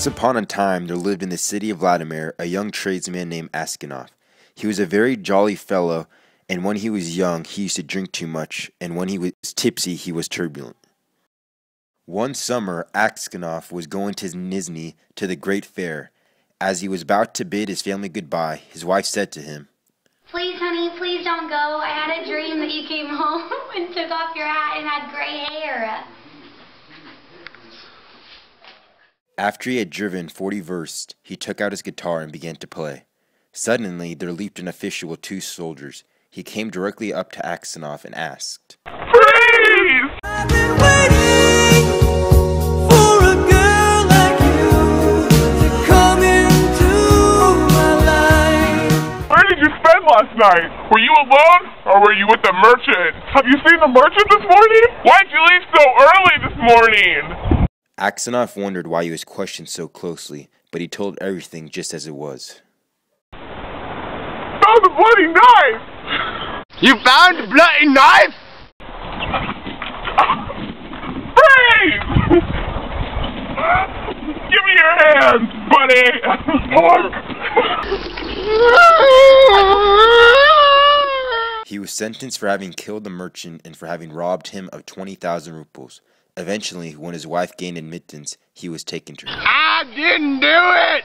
Once upon a time, there lived in the city of Vladimir a young tradesman named Askanov. He was a very jolly fellow, and when he was young, he used to drink too much, and when he was tipsy, he was turbulent. One summer, Askanov was going to Nizhny to the great fair. As he was about to bid his family goodbye, his wife said to him, "Please, honey, please don't go. I had a dream that you came home and took off your hat and had gray hair." After he had driven 40 versts, he took out his guitar and began to play. Suddenly, there leaped an official with 2 soldiers. He came directly up to Aksanov and asked, "Freeze! I've been waiting for a girl like you to come into my life." Where did you spend last night? Were you alone, or were you with the merchant? Have you seen the merchant this morning? Why'd you leave so early this morning? Aksanov wondered why he was questioned so closely, but he told everything just as it was. "Found a bloody knife!" "You found a bloody knife?" "Freeze! Give me your hands, buddy!" He was sentenced for having killed the merchant and for having robbed him of 20,000 rubles. Eventually, when his wife gained admittance, he was taken to her. "I didn't do it!"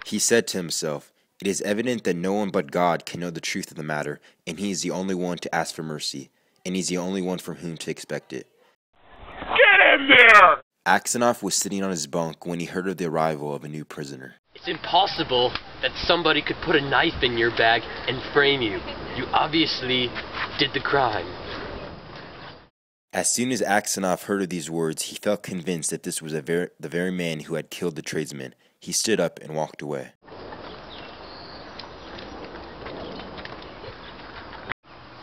He said to himself, "It is evident that no one but God can know the truth of the matter, and he is the only one to ask for mercy, and he's the only one from whom to expect it." "Get in there!" Aksanov was sitting on his bunk when he heard of the arrival of a new prisoner. "It's impossible that somebody could put a knife in your bag and frame you. You obviously did the crime." As soon as Aksanov heard of these words, he felt convinced that this was the very man who had killed the tradesman. He stood up and walked away.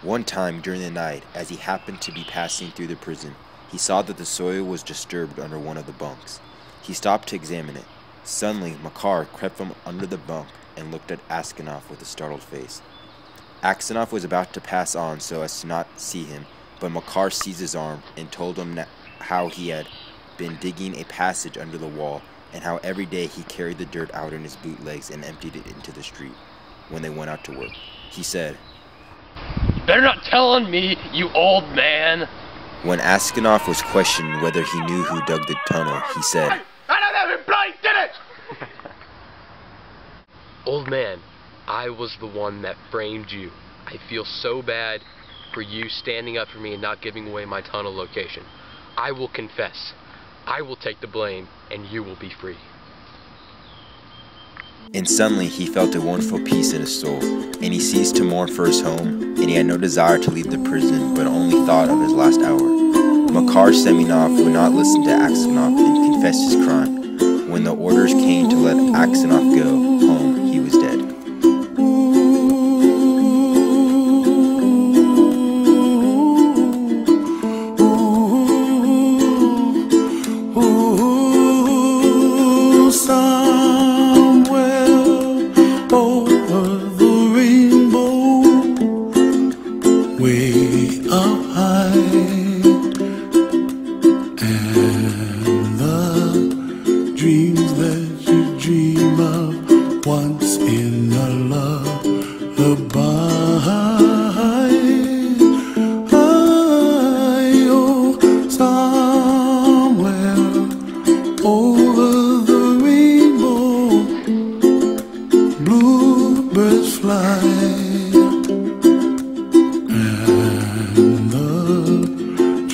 One time during the night, as he happened to be passing through the prison, he saw that the soil was disturbed under one of the bunks. He stopped to examine it. Suddenly, Makar crept from under the bunk and looked at Askanov with a startled face. Aksanov was about to pass on so as to not see him, but Makar seized his arm and told him how he had been digging a passage under the wall and how every day he carried the dirt out in his bootlegs and emptied it into the street when they went out to work. He said, "You better not tell on me, you old man." When Askanov was questioned whether he knew who dug the tunnel, he said, "I don't have it, Blake did it!" "Old man, I was the one that framed you. I feel so bad for you standing up for me and not giving away my tunnel location. I will confess. I will take the blame, and you will be free." And suddenly he felt a wonderful peace in his soul, and he ceased to mourn for his home, and he had no desire to leave the prison, but only thought of his last hour. Makar Semenov would not listen to Aksanov and confessed his crime. When the orders came to let Aksanov go home, he was dead.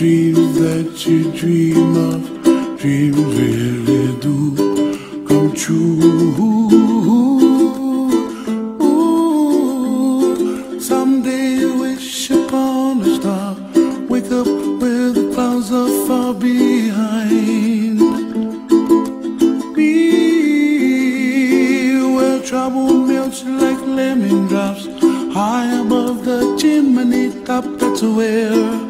Dreams that you dream of, dreams really do come true. Ooh, someday you wish upon a star, wake up where the clouds are far behind me, where trouble melts like lemon drops high above the chimney top. That's where